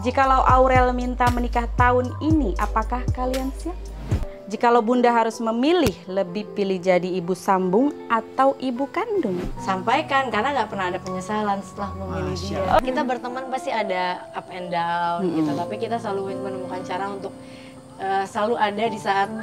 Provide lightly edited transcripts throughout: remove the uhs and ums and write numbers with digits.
Jikalau Aurel minta menikah tahun ini, apakah kalian siap? Jikalau Bunda harus memilih, lebih pilih jadi ibu sambung atau ibu kandung? Sampaikan, karena nggak pernah ada penyesalan setelah memilih dia. Kita berteman pasti ada up and down gitu, tapi kita selalu menemukan cara untuk selalu ada di saat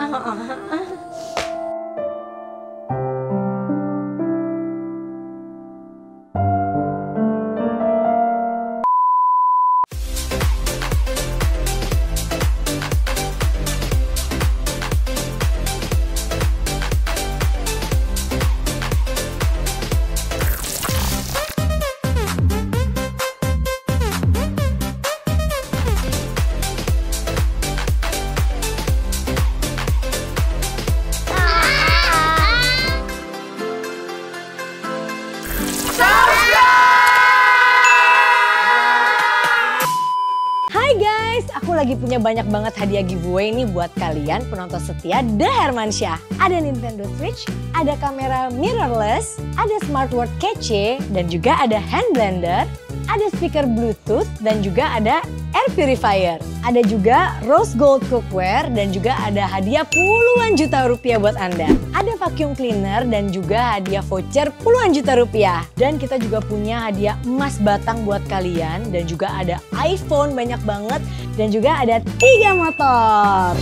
aku lagi punya banyak banget hadiah giveaway nih buat kalian penonton setia The Hermansyah. Ada Nintendo Switch, ada kamera mirrorless, ada smartwatch kece, dan juga ada hand blender, ada speaker bluetooth, dan juga ada air purifier. Ada juga rose gold cookware dan juga ada hadiah puluhan juta rupiah buat Anda. Ada vacuum cleaner dan juga hadiah voucher puluhan juta rupiah. Dan kita juga punya hadiah emas batang buat kalian dan juga ada iPhone banyak banget dan juga ada 3 motor.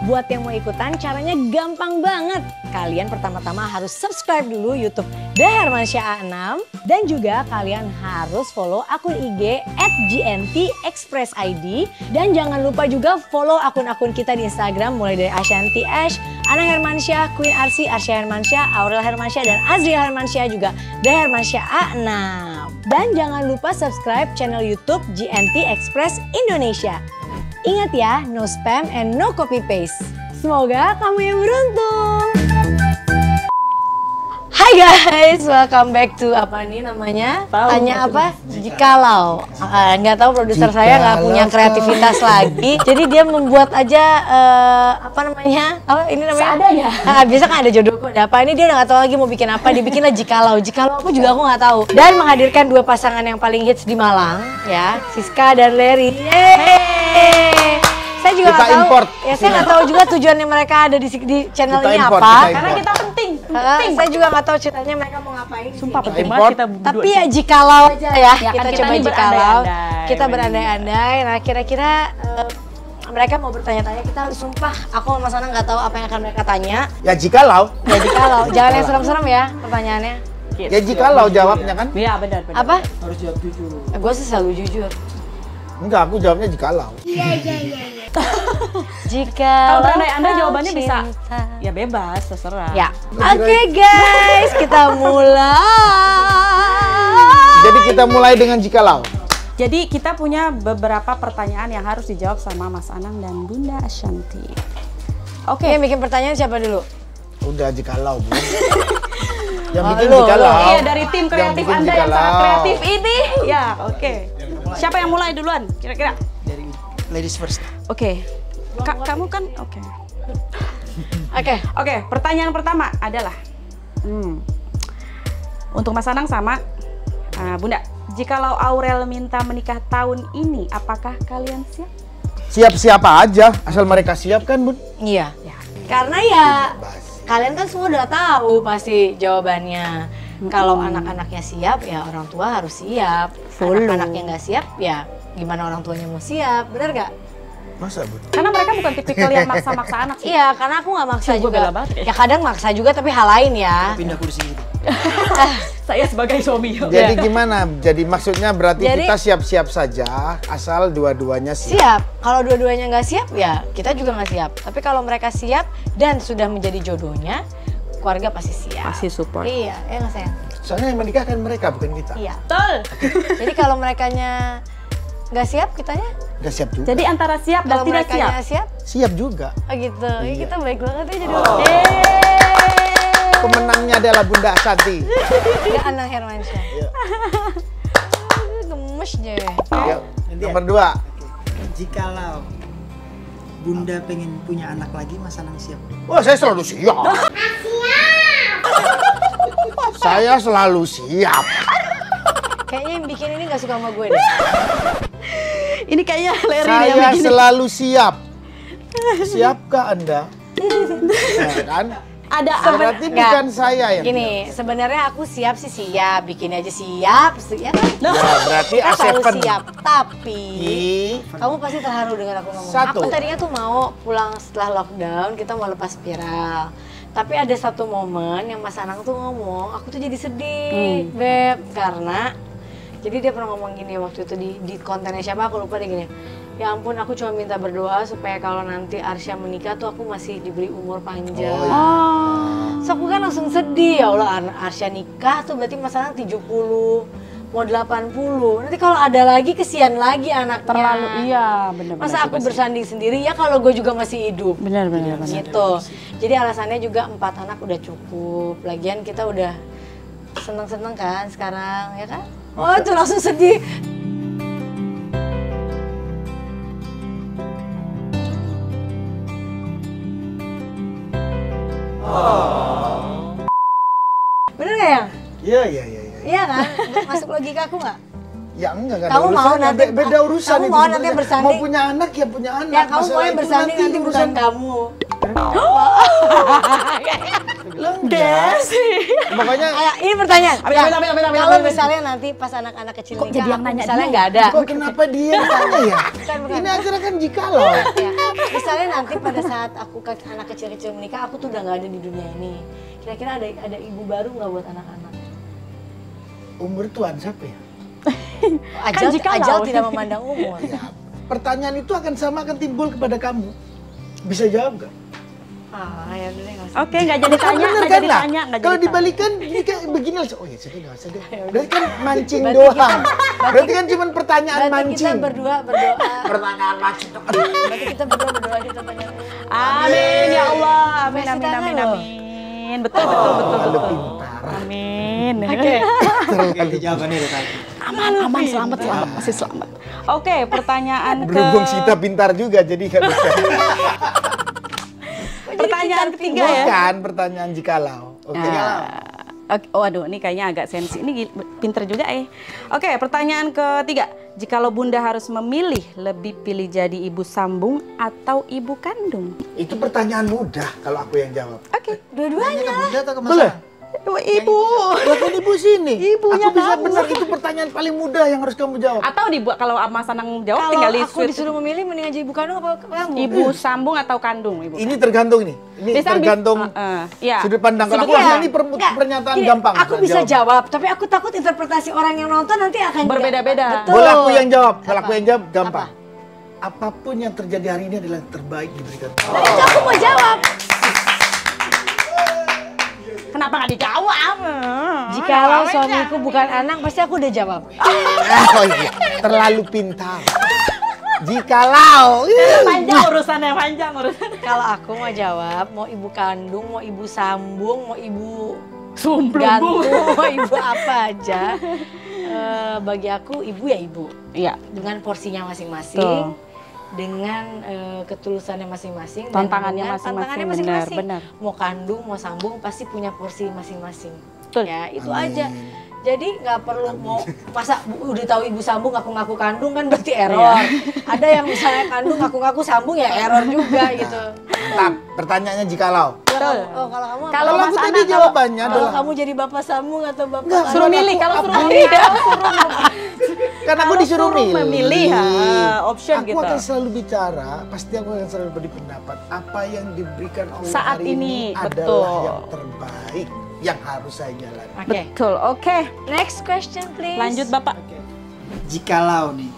Buat yang mau ikutan caranya gampang banget. Kalian pertama-tama harus subscribe dulu YouTube The Hermansyah A6 dan juga kalian harus follow akun IG @GNTExpressID dan jangan lupa juga follow akun-akun kita di Instagram mulai dari Ashanti Ash, Ana Hermansyah, Queen Arsy, Arsya Hermansyah, Aurel Hermansyah dan Azriel Hermansyah juga The Hermansyah A6. Dan jangan lupa subscribe channel YouTube GNT Express Indonesia. Ingat ya, no spam and no copy paste. Semoga kamu yang beruntung. Hai guys, welcome back to apa nih namanya? Tanya apa? Jikalau. Nggak tahu produser saya nggak punya kreativitas lagi. Jadi dia membuat aja apa namanya? Oh ini namanya? Seadanya. Biasa kan ada jodohku ada apa? Ini dia nggak tahu lagi mau bikin apa. Dibikinlah jikalau. Jikalau aku juga aku nggak tahu. Dan menghadirkan dua pasangan yang paling hits di Malang, ya, Siska dan Larry. Yeay. Saya juga nggak tahu. Ya saya nggak tahu juga tujuannya mereka ada di channel ini apa. Karena kita penting. Saya juga nggak tahu ceritanya mereka mau ngapain. Sumpah penting banget kita berdua. Tapi ya jikalau aja ya. Kita coba jikalau. Kita berandai-andai. Nah kira-kira mereka mau bertanya-tanya. Kita sumpah aku sama Mas Anang nggak tahu apa yang akan mereka tanya. Ya jikalau. Ya jikalau. Jangan yang serem-serem ya pertanyaannya. Ya jikalau jawabnya kan? Iya benar. Apa? Harus jawab jujur. Gue sih selalu jujur. Enggak, aku jawabnya jikalau. Iya. Jika kalau berandai Anda jawabannya bisa ya bebas, terserah. Ya. Oke guys, kita mulai. Jadi kita mulai dengan jikalau. Jadi kita punya beberapa pertanyaan yang harus dijawab sama Mas Anang dan Bunda Ashanti. Oke. Yang bikin pertanyaan siapa dulu? Udah jikalau, Bu. Yang bikin jikalau. Iya, dari tim kreatif Anda yang sangat kreatif ini. Ya, oke. Siapa yang mulai duluan kira-kira? Dari ladies first. Oke. Kamu kan oke. Oke, pertanyaan pertama adalah untuk Mas Anang sama Bunda. Jikalau Aurel minta menikah tahun ini, apakah kalian siap? Siap siapa aja, asal mereka siap kan, Bun? Iya. Karena ya kalian kan semua udah tahu pasti jawabannya. Kalau anak-anaknya siap, ya orang tua harus siap. Anak-anaknya nggak siap, ya gimana orang tuanya mau siap, bener gak? Masa, Bun? Karena mereka bukan tipikal yang maksa-maksa anak sih. Iya, karena aku nggak maksa juga. Ya kadang maksa juga, tapi hal lain ya. Pindah kursi gitu. Saya sebagai suami. Jadi gimana? Jadi maksudnya berarti kita siap-siap saja, asal dua-duanya siap. Siap. Kalau dua-duanya nggak siap, ya kita juga nggak siap. Tapi kalau mereka siap dan sudah menjadi jodohnya, keluarga pasti siap. Pasti support. Iya, ya nggak sayang? Soalnya yang menikah kan mereka, bukan kita. Iya. Betul. Jadi kalau merekanya nggak siap, kitanya? Nggak siap juga. Jadi antara siap dan tidak siap? Siap? Siap juga. Oh gitu. Ya, kita baik banget ya jadi Pemenangnya adalah Bunda Ashanti. Gak Ana Hermansyah. Gemes deh. Nomor 2. Jikalau Bunda pengen punya anak lagi, Mas Anang siap? Wah, saya selalu siap. Saya selalu siap. Kayaknya yang bikin ini gak suka sama gue deh. Ini kayaknya Larry Saya yang begini. selalu siap. Siapkah Anda? Nah, kan? Berarti bukan saya yang Gini, sebenarnya aku siap sih siap, bikin aja siap, ya kan? Ya, berarti Kita selalu A7. siap, tapi Ih, kamu pasti terharu dengan aku ngomong. Satu. Aku tadinya tuh mau pulang setelah lockdown, kita mau lepas spiral. Tapi ada satu momen yang Mas Anang tuh ngomong, aku tuh jadi sedih, Beb, karena jadi dia pernah ngomong gini waktu itu di kontennya siapa aku lupa deh gini. Ya ampun, aku cuma minta berdoa supaya kalau nanti Arsya menikah tuh aku masih diberi umur panjang. So aku kan langsung sedih, ya Allah Arsya nikah tuh berarti Mas Anang 70, mau 80. Nanti kalau ada lagi kesian lagi anaknya. Terlalu, iya benar. Masa aku bersanding sendiri ya kalau gue juga masih hidup. Benar. Gitu. Jadi alasannya juga 4 anak udah cukup. Lagian kita udah seneng-seneng kan sekarang, ya kan? Oh itu langsung sedih. Bener gak ya? Iya. Iya kan? Masuk logika aku nggak? Ya enggak ada Kamu mau urusannya. nanti Beda urusan kamu itu mau sebenarnya. nanti bersanding? Mau punya anak ya punya anak. Ya kamu Masalah mau itu bersanding nanti bukan kamu. Enggak. Pokoknya Ini pertanyaan. Amin. Kalau misalnya nanti pas anak-anak kecil Kok nikah, jadi yang aku nanya misalnya dia? nggak ada. kok kenapa dia yang tanya ya? Bukan. Ini acara kan jikalau. Ya. Misalnya nanti pada saat aku anak kecil-kecil menikah, aku tuh udah nggak ada di dunia ini. Kira-kira ada ibu baru nggak buat anak-anak? Umur tuan siapa ya? Ajal tidak memandang umur. Ya, pertanyaan itu akan timbul kepada kamu. Bisa jawab nggak? Ya udah deh, nggak usah. Oke, nggak jadi tanya, Bener nggak kan jadi lah? tanya, nggak Kalau jadi tanya. dibalikan ini kayak begini aja. Oh ya sudah nggak usah deh. Berarti kan mancing doang. Berarti kan cuma pertanyaan Berarti kita mancing. berdua berdoa. Pertanyaan mancing. Berarti kita berdua berdoa aja kita tanya. Amin ya Allah, amin. Kasih tangan loh. Betul. Terlalu pintar. Amin. Oke. Ganti jawabannya deh tadi. Aman, selamat, masih selamat. Oke, pertanyaan Berhubung Sita pintar juga jadi nggak bisa. pertanyaan ketiga ya. Bukan pertanyaan jikalau. Oke. Waduh, ini kayaknya agak sensi. Ini pinter juga Oke, pertanyaan ketiga. Jikalau Bunda harus memilih, lebih pilih jadi ibu sambung atau ibu kandung? Itu pertanyaan mudah kalau aku yang jawab. Oke, Dua-duanya. Ke Bunda atau ke Mas Boleh? Anang? ibu. Bahkan ibu sini. Ibunya aku bisa kamu. benar itu pertanyaan paling mudah yang harus kamu jawab. Atau dibuat kalau Mas Anang jawab Kalau tinggal aku switch. disuruh memilih mending aja ibu kandung apa kamu? Ibu sambung atau kandung, ibu? Ini tergantung nih. Ini Bisa tergantung ya. sudut pandang. Kalau aku Sebetulnya, ini enggak, pernyataan gini, gampang. Aku bisa jawab, tapi aku takut interpretasi orang yang nonton nanti akan Berbeda-beda. Betul. Boleh aku yang jawab. Kalau aku yang jawab gampang. Apa? Apapun yang terjadi hari ini adalah yang terbaik diberikan. Nah, itu aku mau jawab. Kenapa nggak dijawab? Jikalau suamiku bukan anak, pasti aku udah jawab. Oh iya, terlalu pintar. Jikalau. Panjang urusannya, panjang urusannya. Kalau aku mau jawab, mau ibu kandung, mau ibu sambung, mau ibu Sumplung. gantung, mau ibu apa aja. Bagi aku ibu ya ibu. Iya. Dengan porsinya masing-masing. Tuh. Dengan ketulusannya masing-masing, dan Tantangannya dengan masing-masing, tantangannya benar, masing-masing. benar. Mau kandung, mau sambung, pasti punya porsi masing-masing. Betul. Ya itu Amin. aja. Jadi nggak perlu mau masa udah tahu ibu sambung ngaku-ngaku kandung kan berarti error. Ada yang misalnya kandung ngaku-ngaku sambung ya error juga gitu. Mantap. Pertanyaannya jikalau. Betul. Kalau kamu apa? Kalau Kalau Mas aku tadi Anang, jawabannya kalau adalah kamu jadi bapak sambung atau bapak Enggak, kandung? suruh milih, kalau suruh Aku- milih. karena aku disuruh memilih option aku gitu. akan selalu bicara, pasti aku akan selalu beri pendapat. Apa yang diberikan Allah Saat hari ini ini, adalah betul. yang terbaik yang harus saya jalani. Oke. Betul. Oke. Next question please. Lanjut Bapak. Jikalau nih,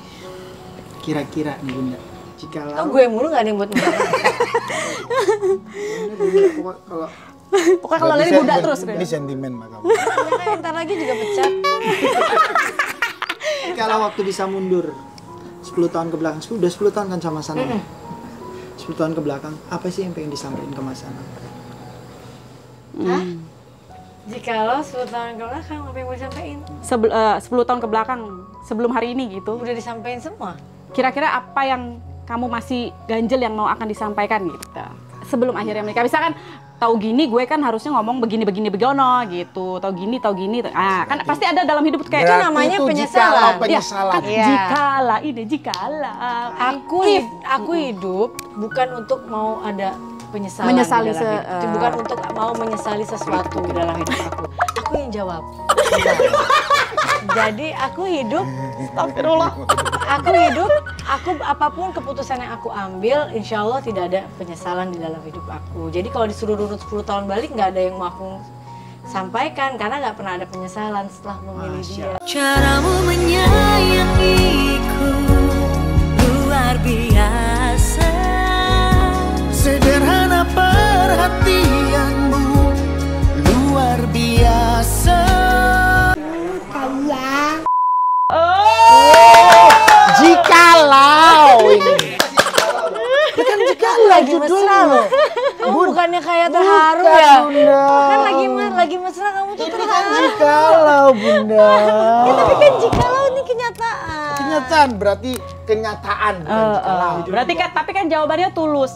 kira-kira nih Bunda. Jikalau. Oh, gue mulu nggak ada yang buat menjawab. Kalau Pokoknya kalau Larry Bunda terus. Ini sentimen mah kamu. Kan ntar lagi juga pecat. kalau waktu bisa mundur 10 tahun ke belakang, udah 10 tahun kan sama Sana. 10 tahun ke belakang, apa sih yang pengen disampaikan ke Mas Anang? Hah? Jikalau 10 tahun ke belakang apa yang mau disampaikan? 10 tahun ke belakang sebelum hari ini gitu. Udah disampaikan semua. Kira-kira apa yang kamu masih ganjel yang mau akan disampaikan gitu sebelum akhirnya menikah? Misalkan tahu gini gue kan harusnya ngomong begini begono gitu. Tahu gini. Ah, kan pasti ada dalam hidup kayak itu namanya penyesalan. Penyesalan. Jikala. Aku hidup bukan untuk mau ada penyesalan Menyesali di dalam hidup. Bukan untuk mau menyesali sesuatu di dalam hidup aku. Aku yang jawab. Jadi aku hidup, Astagfirullah. aku apapun keputusan yang aku ambil, insya Allah tidak ada penyesalan di dalam hidup aku. Jadi kalau disuruh runut 10 tahun balik, nggak ada yang mau aku sampaikan karena nggak pernah ada penyesalan setelah memilih dia. Caramu menyayangiku luar biasa. Sederhana perhatianmu luar biasa. Jikalau ini. Bukan jikalau Lagi mesra loh. Kamu bukannya kayak terharu Bukan, ya? Bunda. Kan lagi mesra kamu tuh terharu. Jikalau, Bunda. Tapi kan jikalau ini kenyataan. Kenyataan berarti kenyataan bukan jikalau. Berarti kan tapi kan jawabannya tulus.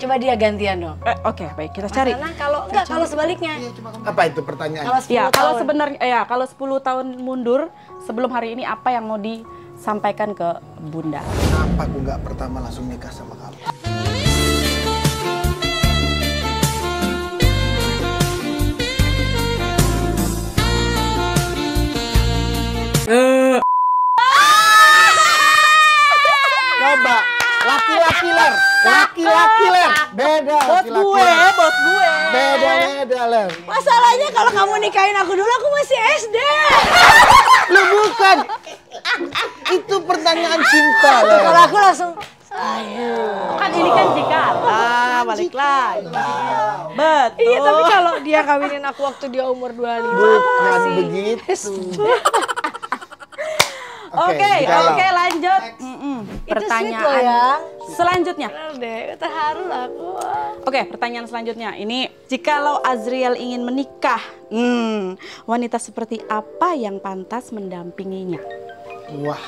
Coba dia gantian dong. Oke, baik kita cari. Karena kalau sebaliknya. Apa itu pertanyaan? Kalau 10 Ya, kalau tahun. sebenarnya kalau 10 tahun mundur sebelum hari ini apa yang mau disampaikan ke Bunda? Kenapa aku nggak pertama langsung nikah sama kamu? Coba, laki-laki ler, beda. Bos gue. Beda ler. Masalahnya kalau kamu nikahin aku dulu, aku masih SD. Lu bukan. Itu pertanyaan cinta ler. Kalau aku langsung, Kan ini kan jikala, balik lagi. Betul. iya tapi kalau dia kawinin aku waktu dia umur 25, aku Bukan masih begitu. Oke, jikalau. lanjut. Itu Pertanyaan sweet loh ya. selanjutnya. Bener deh, terharu lah aku. Oke, pertanyaan selanjutnya. Ini, jikalau Azriel ingin menikah, wanita seperti apa yang pantas mendampinginya? Wah,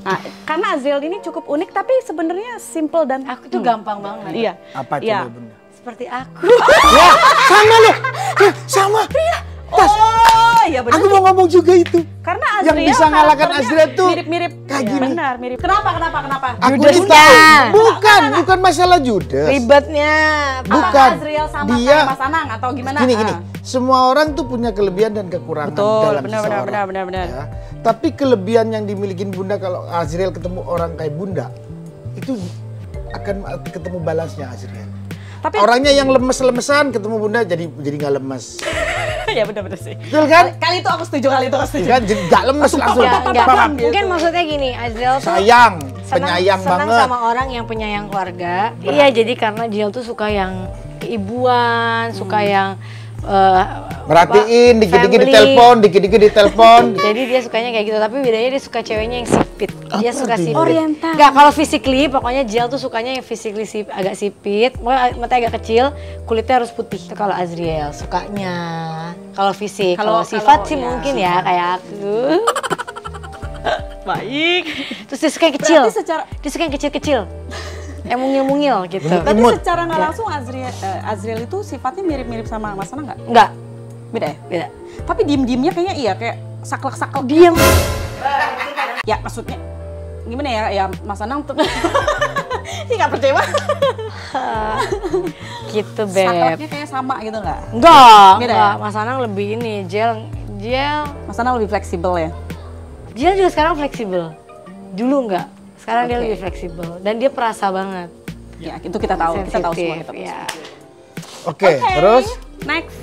Nah, karena Azriel ini cukup unik, tapi sebenarnya simple dan Aku tuh gampang banget. Iya. apa Iya. coba Bunda? Seperti aku. Wah, sama loh. Sama. Oh, iya benar. Aku mau ngomong juga itu. Karena Yang Azriel bisa ngalahkan karakternya Azriel tuh mirip-mirip. kayak Iya, gini. benar, mirip. Kenapa? Aku Judesnya. tahu. Bukan masalah judes. Ribetnya. Bukan. Apakah Azriel sama Dia- kayak Mas Anang atau gimana? Gini. Ah. Semua orang tuh punya kelebihan dan kekurangan Betul, dalam benar, seseorang. benar. Ya. Tapi kelebihan yang dimiliki Bunda kalau Azriel ketemu orang kayak Bunda, itu akan ketemu balasnya Azriel. Tapi Orangnya yang lemes-lemesan ketemu Bunda jadi nggak lemes. ya benar sih. Betul kan? Kali itu aku setuju. Kan jadi nggak lemes langsung. Enggak. Paham? Mungkin maksudnya gini, Azriel tuh Sayang, penyayang senang banget. sama orang yang penyayang keluarga. Iya, jadi karena Jill tuh suka yang keibuan, suka yang Merhatiin, dikit-dikit family. ditelepon. Jadi dia sukanya kayak gitu, tapi bedanya dia suka ceweknya yang sipit. Dia Apa suka dia? sipit. Oriental. Enggak, kalau physically pokoknya Jill tuh sukanya yang physically agak sipit, matanya agak kecil, kulitnya harus putih. Itu kalau Azriel sukanya. Kalau fisik, kalau sifat sih ya, mungkin ya kayak aku. Baik. Terus dia suka yang kecil. Berarti secara Dia suka yang kecil-kecil. Yang mungil-mungil gitu. berarti Imut. secara nggak langsung Azriel itu sifatnya mirip-mirip sama Mas Anang nggak? Enggak, Beda ya? beda. Tapi diem-diemnya kayaknya iya, kayak saklek-saklek. Diam. Ya maksudnya gimana ya? Ya Mas Anang tuh sih nggak percaya banget. Gitu, Beb. Sakleknya kayak sama gitu nggak? Enggak, Beda enggak. ya? Mas Anang lebih ini, Jill Mas Anang lebih fleksibel ya? juga sekarang fleksibel. Dulu enggak. Sekarang dia Oke. lebih fleksibel dan dia perasa banget. Ya itu kita tahu semua. Sensitif, Kita tahu. ya. Oke, terus Next.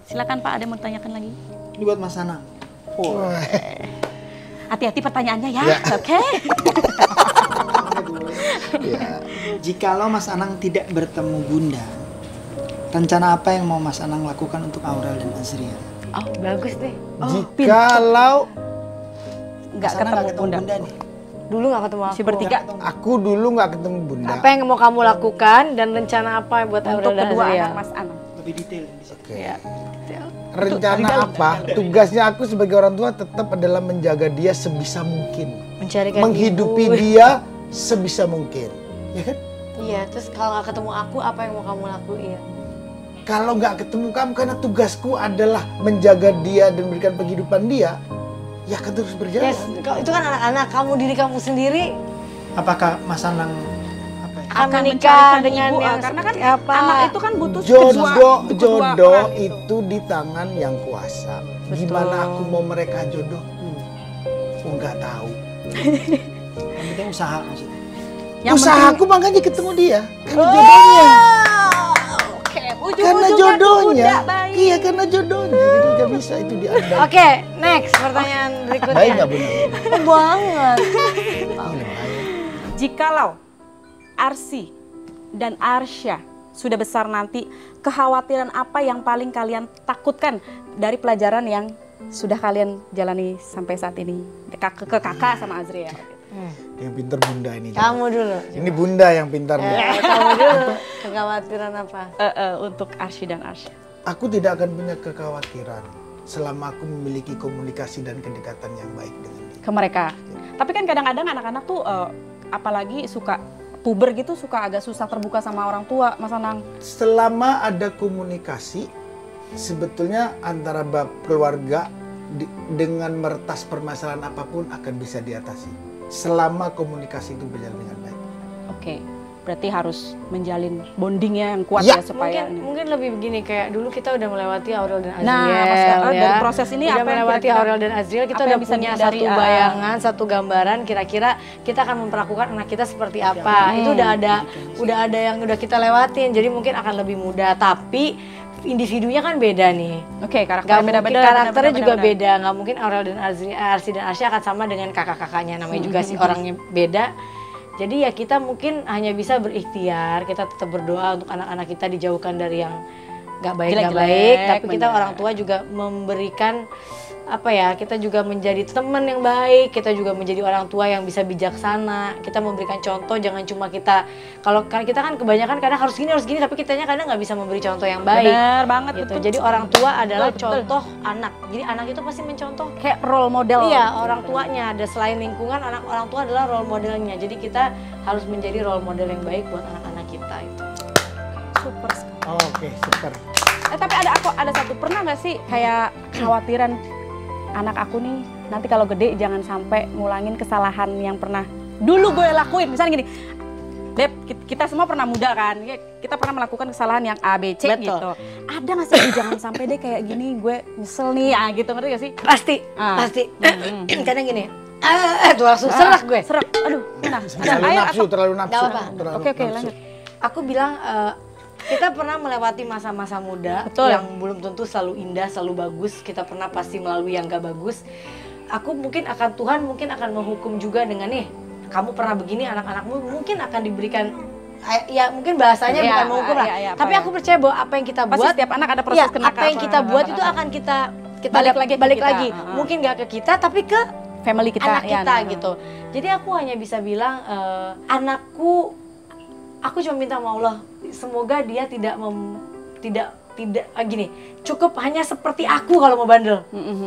Silakan Pak, ada mau tanyakan lagi? Ini buat Mas Anang. Hati-hati pertanyaannya ya. Ya. Oke. ya, Jikalau Mas Anang tidak bertemu Bunda, rencana apa yang mau Mas Anang lakukan untuk Aurel dan Azriel? Oh, bagus deh. jikalau Nggak Mas Anang ketemu nggak Bunda. nih. Dulu nggak ketemu aku. Si bertiga. aku dulu nggak ketemu Bunda. Apa yang mau kamu lakukan dan rencana apa buat Untuk Aurel dan kedua Azriel? anak Mas Anang. Lebih detail di situ. Oke. Ya. Rencana apa? Tugasnya aku sebagai orang tua tetap adalah menjaga dia sebisa mungkin, Mencarikan menghidupi ibu. dia sebisa mungkin, ya kan? Iya, terus kalau nggak ketemu aku, apa yang mau kamu lakuin? kalau nggak ketemu kamu karena tugasku adalah menjaga dia dan memberikan penghidupan dia, ya akan terus berjalan. Yes, itu kan anak-anak kamu, diri kamu sendiri. Apakah Mas Anang apa ya? Akan menikah mencarikan dengan ibu, yang karena kan seperti apa? anak itu kan butuh Jodoh orang. itu di tangan yang kuasa. Gimana aku mau mereka jodohku? Aku nggak tahu. Yang penting usaha maksudnya. Usahaku makanya ketemu dia. Karena jodohnya. Oke, Karena jodohnya. Iya, karena jodohnya. Jadi nggak bisa itu diandalkan. Oke, next pertanyaan berikutnya. Baik nggak benar? Banget. Jikalau Arsy dan Arsya sudah besar nanti, kekhawatiran apa yang paling kalian takutkan dari pelajaran yang sudah kalian jalani sampai saat ini? Ke kakak sama Azriel. Yang pintar bunda ini. Kamu dulu. Ini bunda yang pintar. Kamu dulu. Kekhawatiran apa? Untuk Arsy dan Arsya. Aku tidak akan punya kekhawatiran selama aku memiliki komunikasi dan kedekatan yang baik dengan dia. Ke mereka. Tapi kan kadang-kadang anak-anak tuh apalagi suka puber gitu, suka agak susah terbuka sama orang tua, Mas Anang. Selama ada komunikasi, sebetulnya antara keluarga dengan meretas permasalahan apapun akan bisa diatasi. Selama komunikasi itu berjalan dengan baik. Oke, berarti harus menjalin bondingnya yang kuat Ya. ya supaya Mungkin lebih begini, kayak dulu kita udah melewati Aurel dan Azriel. Nah, dari proses ini udah apa yang melewati kira-kira- Aurel dan Azriel, kita apa udah yang bisa punya dihindari, satu bayangan, satu gambaran kira-kira kita akan memperlakukan anak kita seperti apa. Itu udah ada yang udah kita lewatin, jadi mungkin akan lebih mudah. Tapi individunya kan beda nih. Oke, Gak karakternya mungkin beda-beda. karakternya juga beda-beda. beda, nggak mungkin Aurel dan Arsy dan Arsya akan sama dengan kakak-kakaknya, namanya juga sih orangnya beda. Jadi ya kita mungkin hanya bisa berikhtiar, kita tetap berdoa untuk anak-anak kita dijauhkan dari yang nggak baik, Jelek-jelek, tapi kita bener. orang tua juga memberikan apa ya, kita juga menjadi teman yang baik, kita juga menjadi orang tua yang bisa bijaksana, kita memberikan contoh, jangan cuma kita, kalau kan kita kan kebanyakan kadang harus gini, tapi kitanya kadang nggak bisa memberi contoh yang baik. Benar banget, Gitu. betul. Jadi orang tua adalah Betul. contoh anak. Jadi anak itu pasti mencontoh. Kayak role model. Iya, orang tuanya ada, selain lingkungan, orang tua adalah role modelnya. Jadi kita harus menjadi role model yang baik buat anak-anak kita itu. Super sekali. Oke, super. Tapi ada satu, pernah nggak sih kayak kekhawatiran anak aku nih nanti kalau gede jangan sampai ngulangin kesalahan yang pernah dulu gue lakuin. Misalnya gini, Beb, kita semua pernah muda kan, kita pernah melakukan kesalahan yang A, B, C. Betul. Gitu. Ada nggak sih, jangan sampai deh kayak gini, gue nyesel nih, gitu, ngerti gak sih? Pasti, pasti. Kadang gini, tuh langsung serak gue. Serak, aduh, nah, Terlalu nafsu. Nggak apa-apa. terlalu Oke, nafsu. lanjut. Aku bilang, kita pernah melewati masa-masa muda Betul. yang belum tentu selalu indah, selalu bagus. Kita pernah pasti melalui yang gak bagus. Aku mungkin Tuhan mungkin akan menghukum juga dengan nih, kamu pernah begini, anak-anakmu mungkin akan diberikan, ya mungkin bahasanya Iya, bukan menghukum lah. iya, Tapi apa aku percaya bahwa apa yang kita Pasti buat, setiap anak ada proses ya, kenakalan. apa yang kita buat itu akan kita Balik lagi ke kita. Mungkin gak ke kita, tapi ke family kita. anak ya, kita nah. gitu. Jadi aku hanya bisa bilang, anakku, aku cuma minta sama Allah, semoga dia tidak gini, cukup hanya seperti aku kalau mau bandel,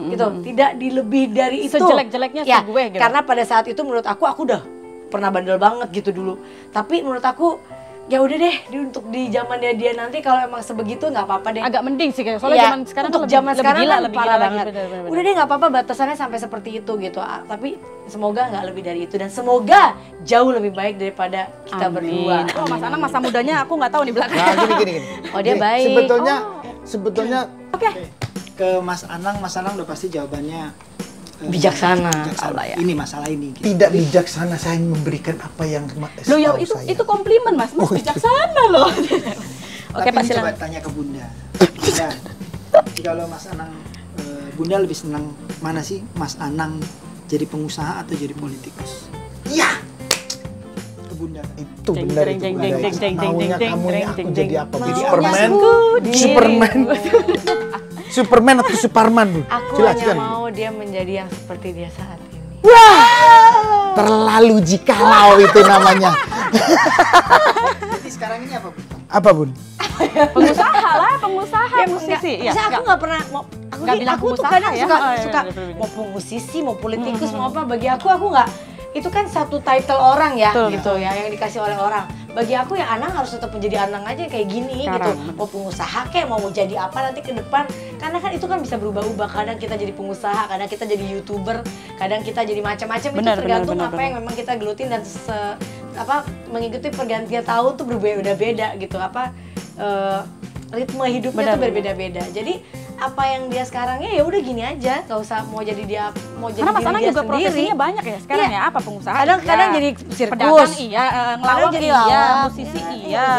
gitu, tidak dilebih dari itu. Sejelek-jeleknya ya, gue gitu. karena pada saat itu menurut aku udah pernah bandel banget gitu dulu. Tapi menurut aku ya udah deh, untuk di zaman dia nanti kalau emang sebegitu nggak apa-apa deh. Agak mending sih, soalnya Iya, zaman sekarang untuk tuh zaman sekarang gila, kan lebih parah gila lagi, banget. bener. Udah deh nggak apa-apa, batasannya sampai seperti itu gitu. Tapi semoga nggak lebih dari itu, dan semoga jauh lebih baik daripada kita berdua. Oh, Mas Anang masa mudanya aku nggak tahu nih belakang. Nah, gini. Oh, dia baik. Sebetulnya Ke Mas Anang udah pasti jawabannya Bijaksana. Ini masalah ini. Gitu. tidak bijaksana saya memberikan apa yang Loh ya setahu itu saya. itu komplimen Mas bijaksana loh. Oke, Tapi Pak ini coba silakan. tanya ke Bunda. Bunda, kalau Mas Anang, Bunda lebih senang mana sih, Mas Anang jadi pengusaha atau jadi politikus? Iya, Ke Bunda. itu Jeng, benar jeng, itu. jeng, Bunda. jeng, jeng, jeng, Maunya jeng, kamu jeng, nih aku jeng, jadi jeng. apa? Jadi Maunya Superman? Superman. Superman atau Superman, Bu? Aku Jelaskan. hanya mau dia menjadi yang seperti dia saat ini. Terlalu jikalau itu namanya. Jadi sekarang ini apa, Bu? Apa, Bun? Pengusaha lah, pengusaha, Ya, musisi. enggak. Maksudnya aku nggak pernah mau, Nggak bilang aku tuh pengusaha kadang ya? suka Oh, iya, suka bener, bener. mau musisi, mau politikus, mau apa, bagi aku nggak itu kan satu title orang ya, Betul. gitu ya, yang dikasih oleh orang. Bagi aku ya Anang harus tetap menjadi Anang aja kayak gini Sekarang. gitu. Mau pengusaha kayak mau jadi apa nanti ke depan. Karena kan itu kan bisa berubah-ubah. Kadang kita jadi pengusaha, kadang kita jadi YouTuber, kadang kita jadi macam-macam. Itu Benar, tergantung benar, apa benar. yang memang kita gelutin dan mengikuti pergantian tahun tuh berbeda-beda gitu. Ritme hidupnya Benar, tuh berbeda-beda. Jadi apa yang dia sekarangnya ya udah gini aja, nggak usah mau jadi dia Karena Mas Anang diri dia juga sendiri. profesinya banyak ya sekarang Iya. ya. Apa pengusaha? Kadang-kadang iya. jadi sirkus. Pedagang iya, ngelawak jadi iya, lawak. musisi Ya, iya.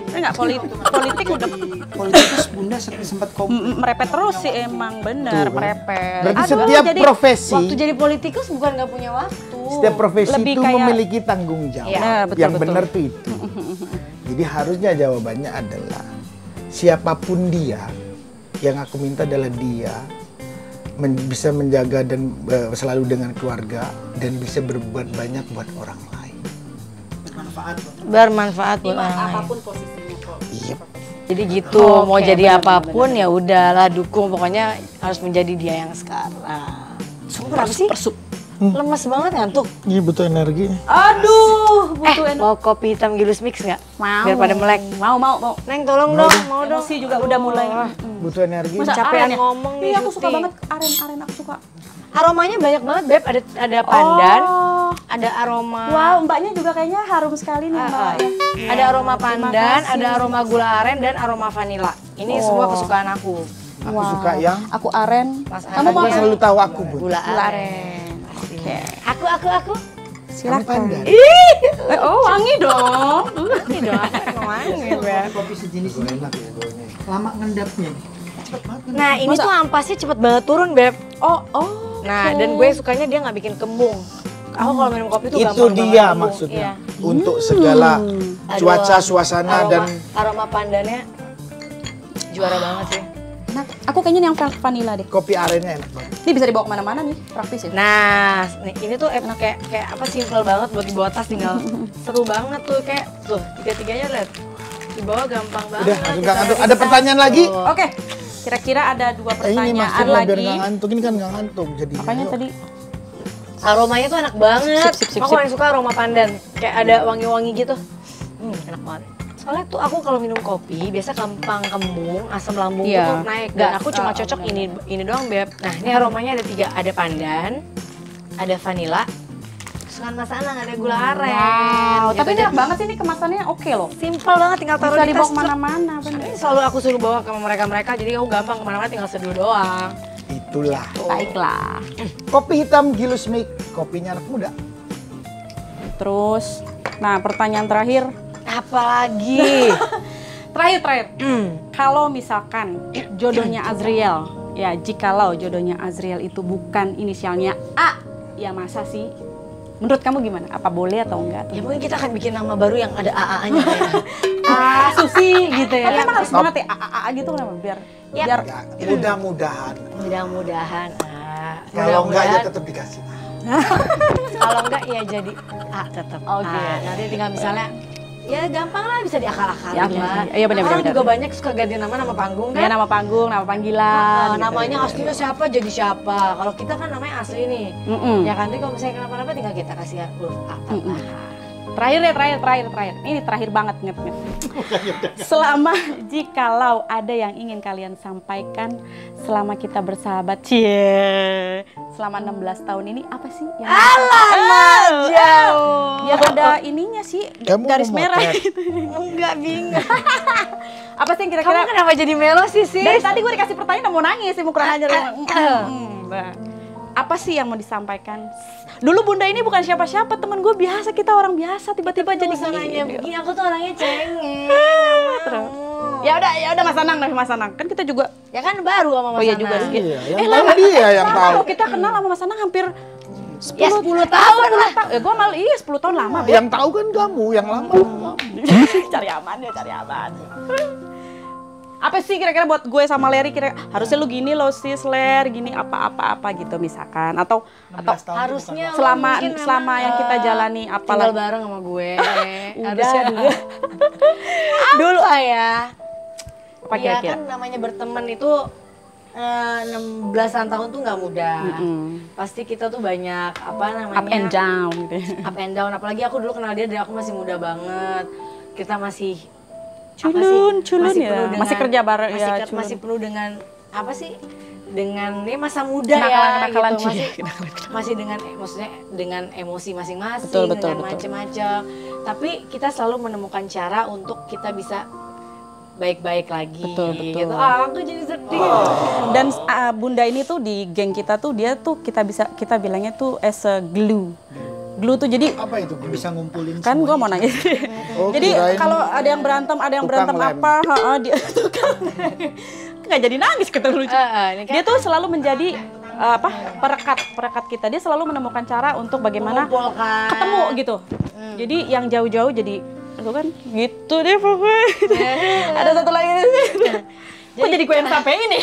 Tapi nggak politik udah Politikus Bunda sempat merepet terus sih emang bener Tuh, kan. merepet. Berarti Aduh, setiap jadi profesi, Waktu jadi politikus bukan nggak punya waktu. setiap profesi Lebih itu kayak- memiliki tanggung jawab. Iya. Nah, betul, Yang betul. benar tuh itu. Jadi harusnya jawabannya adalah siapapun dia, yang aku minta adalah dia bisa menjaga dan selalu dengan keluarga dan bisa berbuat banyak buat orang lain. bermanfaat. Bermanfaat buat orang lain. apapun posisinya kok. Iya. Jadi gitu, mau Oke, jadi benar, apapun benar. ya udahlah dukung, pokoknya harus menjadi dia yang sekarang. Sumpah apa sih? Lemes banget ngantuk. Iya butuh energi. Aduh, butuh energi. Mau kopi hitam gilus mix nggak? Mau. Biar pada melek. Mau. Neng tolong dong, mau dong. Emosi juga udah mulai. Butuh energi. Masa Capean aren ya? ngomong nih, Iya, aku suka syuting. banget aren aku suka. Aromanya banyak banget, Beb. Ada pandan, Oh. ada aroma. Wow, mbaknya juga kayaknya harum sekali nih, Mbak. Ya. Ada aroma pandan, kasih. ada aroma gula aren dan aroma vanila. Ini semua kesukaan aku. Aku suka yang Aku aren. Mas Kamu Aren mau aku selalu tahu aku, Bun. Gula gula aren. aren. Oke. Aku. Kamu Silakan. pandai. Oh, wangi dong. Ini dong, aku emang wangi, Beb. Kopi sejenis ini Enak ya baunya. lama ngendapnya. Cepet banget. Nah, ini tuh ampasnya cepet banget turun, Beb. Oh. Nah, dan gue sukanya dia nggak bikin kembung. Aku kalau minum kopi tuh Itu gampang banget dia kembung. maksudnya. Iya. Untuk segala cuaca, Aduh, suasana dan aroma pandannya juara banget sih. Nah, aku kayaknya yang vanilla deh. kopi arennya enak banget. Ini bisa dibawa kemana-mana nih, praktis ya. Nah, ini tuh enak kayak apa simple banget buat dibawa tas tinggal seru banget tuh kayak tuh tiga-tiganya lihat dibawa gampang banget. Udah, langsung Kita nggak ngantuk. bisa. Ada pertanyaan lagi? Tuh. Oke. Kira-kira ada dua Ini pertanyaan maksudnya biar lagi. nggak ngantuk. Ini kan nggak ngantuk jadi. Apanya tadi? Aromanya tuh enak banget. Sip, sip, Aku sip. paling suka aroma pandan. Kayak ada wangi-wangi gitu. Enak banget. Soalnya tuh aku kalau minum kopi biasa gampang kembung, asam lambung Iya. tuh naik. Dan aku cuma Benar. cocok ini doang, Beb. Nah, ini aromanya ada 3. Ada pandan, ada vanila, kesukaan Mas Anang ada gula aren. Wow, gitu. tapi Dan enak banget sih ini kemasannya oke loh. simple banget, tinggal taruh Bisa di dibawa tas. kemana-mana, bener. Ini selalu aku suruh bawa ke mereka-mereka, jadi aku gampang kemana-mana tinggal seduh doang. Itulah. Baiklah. Kopi hitam Gilus Make, kopinya anak muda. Terus, nah pertanyaan terakhir. Apalagi? Terakhir. Kalau misalkan jodohnya Azriel, ya jikalau jodohnya Azriel itu bukan inisialnya A, ya masa sih? Menurut kamu gimana? Apa boleh atau enggak? Ya mungkin kita akan bikin nama baru yang ada AA-nya kayak. Susi gitu ya. Tapi Iya. emang harus banget ya A gitu kenapa? Biar Ya. biar Ya, mudah-mudahan. Mudah-mudahan Kalau enggak ya tetap dikasih. Kalau enggak ya jadi A tetap. Oke. Nanti tinggal misalnya ya gampang lah bisa diakal-akalin Ya, oke, lah. oke. Iya, benar, Orang benar, juga benar. banyak suka ganti nama panggung kan. ya nama panggung, nama panggilan. gitu. Namanya aslinya siapa jadi siapa. Kalau kita kan namanya asli nih. Mm-mm. Ya kan, nanti kalau misalnya kenapa-napa tinggal kita kasih huruf A. Terakhir ya, terakhir. Ini terakhir banget nget. Selama jikalau ada yang ingin kalian sampaikan selama kita bersahabat, selama 16 tahun ini apa sih yang Jauh. biar ada ininya sih, Kamu garis mau merah motret? gitu. Enggak bingung. Apa sih yang Kamu kira-kira kenapa jadi melo sih sis? dari tadi gue dikasih pertanyaan udah mau nangis sih, mau kurang ajar. Nah, apa sih yang mau disampaikan? Dulu Bunda ini bukan siapa-siapa, temen gue biasa, kita orang biasa, tiba-tiba jadi Nanya gini. begini, aku tuh orangnya cengeng. Ya udah Mas Anang. Kan kita juga Ya kan baru sama Mas Oh iya Anang. juga sih. Iya, yang tahu dia yang tahu. Kalau kita kenal sama Mas Anang hampir Ya 10 tahun lah. ya gue malah 10 tahun lama. Yang tahu kan kamu, yang lama. Cari aman. Apa sih kira-kira buat gue sama Leri, kira harusnya lu gini loh sis Ler, gini apa gitu misalkan, atau Harusnya selama mungkin selama memang, yang kita jalani tinggal apalagi bareng sama gue. Udah. Harusnya dulu ya. apa Iya kira-kira? kan namanya berteman itu 16-an tahun tuh nggak mudah. Pasti kita tuh banyak apa namanya Up and down gitu. up and down. Apalagi aku dulu kenal dia dari aku masih muda banget. Kita masih Culun masih ya. penuh dengan- Masih kerja bareng masih, ya. masih penuh dengan apa sih? Dengan ini masa muda Kenakalan-kenakalan, ya Ci. gitu. Masih dengan maksudnya dengan emosi masing-masing, Betul, dengan betul. macam-macam. Tapi kita selalu menemukan cara untuk kita bisa baik-baik lagi. Betul, betul. Gitu. Aku jadi sedih. Dan Bunda ini tuh di geng kita tuh dia tuh kita bilangnya tuh as a glue. Glue tuh jadi Apa itu? Bisa ngumpulin kan gue mau nanya. Oh, Jadi kirain kalau ada yang berantem tukang lem. apa, dia tuh kan nggak jadi nangis kita lucu. Ini kan Dia tuh selalu menjadi perekat kita. Dia selalu menemukan cara untuk bagaimana mengumpulkan. ketemu gitu. Jadi yang jauh-jauh jadi itu kan gitu deh pokoknya. Ada satu lagi. Kok jadi gue yang sampai ini?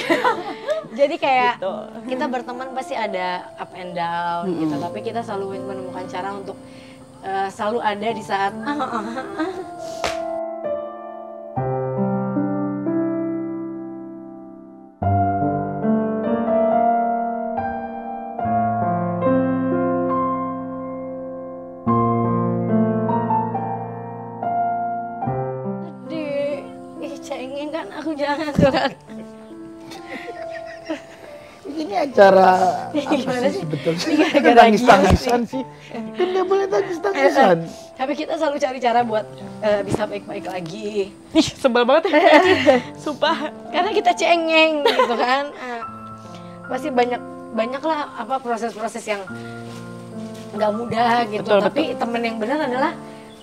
Jadi kayak Gitu. kita berteman pasti ada up and down gitu, tapi kita selalu menemukan cara untuk selalu ada di saat cengeng kan aku jangan tuh kan. Ini acara apa Gimana sih sih? sebetulnya? Gara-gara Tangis-tangisan sih. Kan nggak boleh tangis-tangisan. Tapi kita selalu cari cara buat bisa baik-baik lagi. Ih, sebel banget ya. Sumpah. Karena kita cengeng gitu kan. Pasti banyak lah apa proses-proses yang nggak mudah gitu. Betul, Tapi temen yang benar adalah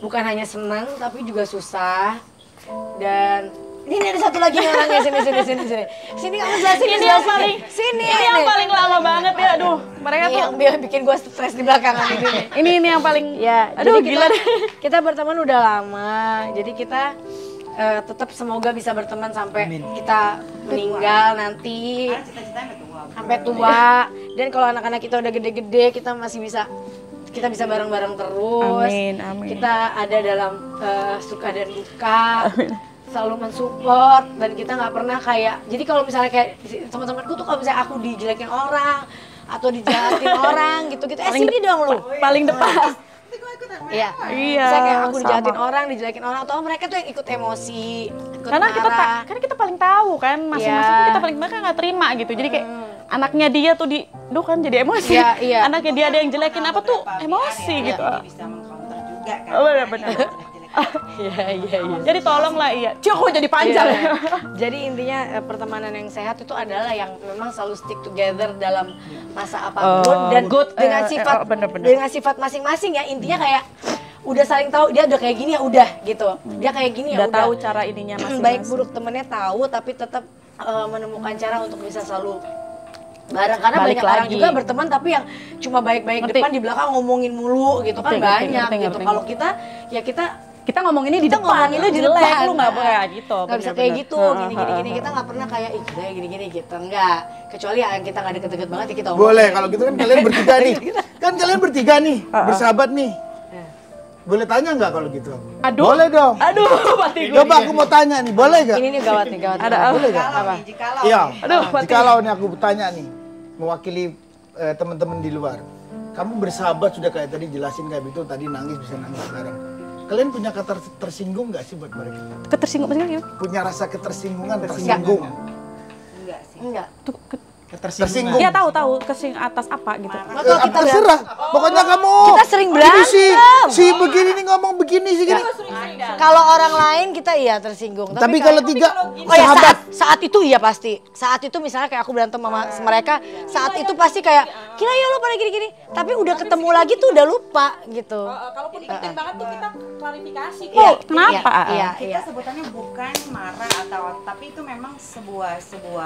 bukan hanya senang tapi juga susah. Dan ini ada satu lagi orangnya sini. Sini kamu jelasin Ini yang paling sini. Ini yang paling lama banget ya. Aduh, mereka Ini tuh yang bikin gue stres di belakangan ini. ini yang paling Ya, aduh jadi gila deh. kita berteman udah lama. Jadi kita tetap semoga bisa berteman sampai kita meninggal nanti. Sampai tua. Dan kalau anak-anak kita udah gede-gede, kita masih bisa bareng-bareng terus. Amin, amin. Kita ada dalam suka dan duka. Selalu mensupport dan kita nggak pernah kayak. Jadi kalau misalnya kayak teman-temanku tuh kalau misalnya aku dijelekin orang atau dijahatin orang gitu-gitu, sini dong lu. Paling depan. Iya. Iya, Misalnya kayak aku sama. dijelekin orang, dijelekin orang, atau mereka tuh yang ikut emosi, ikut Karena marah. kita paling tahu kan masing-masing Iya. tuh kita paling mereka nggak terima gitu. Jadi kayak anaknya dia tuh duh kan jadi emosi. Iya, iya. Anaknya dia ada yang jelekin apa tuh emosi gitu. Bisa mengcounter juga kan. Oh, benar-benar. Iya. Jadi tolonglah iya. Cuk, kok jadi panjang. Iya. Jadi intinya pertemanan yang sehat itu adalah yang memang selalu stick together dalam masa apapun dan good, dengan sifat bener-bener. dengan sifat masing-masing ya. Intinya kayak udah saling tahu dia udah kayak gini ya udah gitu. Dia kayak gini ya Udah udah. tahu cara ininya masing-masing. Baik buruk temennya tahu tapi tetap menemukan cara untuk bisa selalu bareng karena Balik banyak orang lagi. juga berteman tapi yang cuma baik-baik Ngerti. depan di belakang ngomongin mulu gitu kan Ngerti, banyak ngerti, gitu. ngerti. Kalau kita ya kita ngomong ini di kita depan, ngomongin lu di jelek, depan. lu nggak boleh gitu. Nggak bisa kayak gitu, gini. Kita nggak pernah kayak, ih gila ya gini-gini gitu. Enggak. Kecuali yang kita nggak deket-deket banget ya kita omongin. Boleh kalau gitu kan kalian bertiga nih. Kan kalian bertiga nih, bersahabat nih. Boleh tanya nggak kalau gitu? Aduh. Boleh dong. Aduh, mati gue. Coba aku mau tanya nih, boleh nggak? Ini nih gawat nih. Ada Boleh nggak? Jikalau Iya. Aduh, mati. Jikalau nih aku tanya nih, mewakili teman-teman di luar. Kamu bersahabat sudah kayak tadi jelasin kayak gitu, tadi nangis bisa nangis bareng. Kalian punya kata tersinggung nggak sih buat mereka? Ketersinggung maksudnya gimana? Punya rasa ketersinggungan, tersinggung. enggak sih. Enggak. Tuh, Tersinggung. Iya tahu kersing atas apa gitu. Kalau kita Terserah. Pokoknya kamu. Kita sering Ini berantem. si begini nih ngomong begini sih gini. Kalau orang lain kita iya tersinggung. Tapi kalau tiga Oh ya sahabat. saat itu iya pasti. Saat itu misalnya kayak aku berantem sama mereka, saat itu pasti kayak gila ya lo pada gini-gini. Tapi udah ketemu lagi tuh udah lupa gitu. Kalaupun penting banget tuh kita klarifikasi. Iya, Kenapa? Iya, Kita iya. sebutannya bukan marah atau tapi itu memang sebuah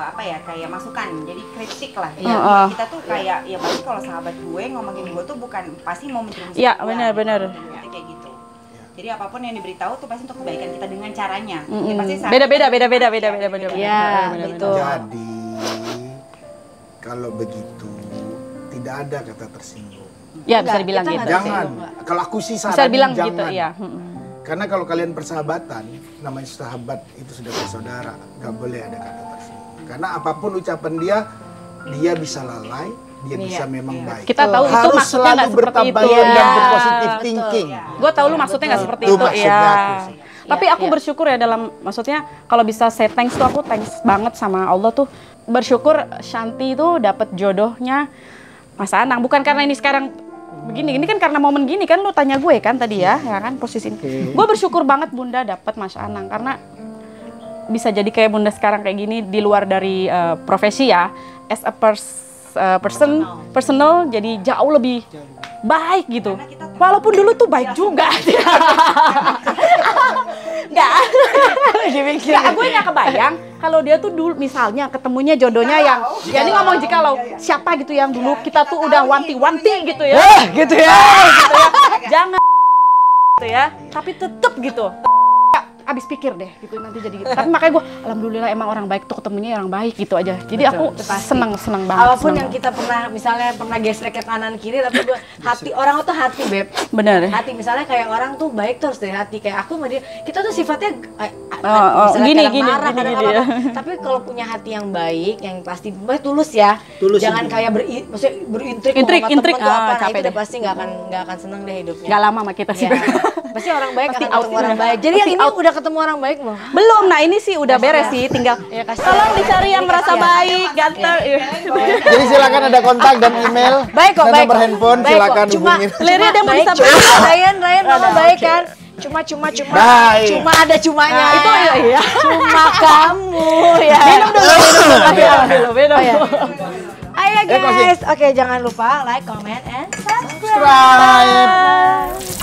apa ya kayak masukan. Jadi kritik lah. Iya. Kita tuh kayak ya pasti kalau sahabat gue ngomongin gue tuh bukan pasti mau menjerumuskan Iya, gue, benar-benar. gitu. Maksudnya kayak gitu. Jadi apapun yang diberitahu tuh pasti untuk kebaikan kita dengan caranya. Ya, pasti saat- Beda-beda. Iya, betul. Jadi kalau begitu tidak ada kata tersinggung. Ya bisa Enggak, dibilang kita gitu. nggak Jangan. tersinggung, Kalau aku sih Bisa saranin bilang jangan. gitu, iya. Karena kalau kalian persahabatan, namanya sahabat itu sudah bersaudara, nggak boleh ada kata tersinggung. Karena apapun ucapan dia bisa lalai, dia bisa memang baik. Kita tahu itu harus maksudnya selalu nggak seperti itu. bertabayun dan Ya. berpositif thinking. Gue tahu lu maksudnya nggak seperti Itu itu maksudnya ya. aku sih. Tapi aku bersyukur ya dalam maksudnya kalau bisa say thanks tuh aku thanks banget sama Allah tuh. Bersyukur Shanti itu dapat jodohnya Mas Anang. Bukan karena ini sekarang begini, ini kan karena momen gini kan lu tanya gue kan tadi ya kan posisi ini. Gue bersyukur banget Bunda dapat Mas Anang karena bisa jadi kayak Bunda sekarang kayak gini di luar dari profesi ya, as a personal jadi jauh lebih baik gitu. Walaupun dulu tuh baik juga. Enggak. Gue nggak kebayang kalau dia tuh dulu misalnya ketemunya jodohnya yang ya ini ngomong jika lo siapa gitu yang dulu kita tuh udah wanti-wanti gitu ya. Gitu ya. Jangan gitu ya. Tapi tetep gitu. Abis pikir deh gitu nanti jadi gitu. Tapi makanya gue alhamdulillah emang orang baik tuh ketemunya orang baik gitu aja. Jadi aku seneng banget. Apapun seneng yang kita pernah misalnya gesrek ke kanan kiri tapi gue hati orang tuh hati beb. bener. Hati misalnya kayak orang tuh baik terus dari hati kayak aku sama dia kita tuh sifatnya gini, marah, gini, kadang gini, apa-apa. Tapi kalau punya hati yang baik yang pasti tulus ya. Tulus, Jangan ya. kayak maksudnya berintrik Intrik, sama intrik. temen tuh apa, nah, Capek itu udah deh. pasti nggak akan seneng deh hidupnya. Gak lama sama kita sih. Ya. Pasti orang baik Pasti akan ketemu out. orang baik. Jadi yang Pasti ini out. udah ketemu orang baik belum? Belum, nah ini sih udah beres sih, tinggal Ya, kasih tolong ya. dicari yang Ini merasa kasih ya. baik, ganteng. Jadi silakan ada kontak dan email Baik kok, dan baik nomor kok. handphone Baik kok. silakan Cuma- hubungin. Liria dia mau Baik, disampaikan. Ryan mama baik kan? Cuma Baik. cuma ada cumanya. Nah, itu iya. Cuma kamu ya. Minum dulu. Oh, ya. Ayo Kosing. guys, oke jangan lupa like, comment, and subscribe. Subscribe.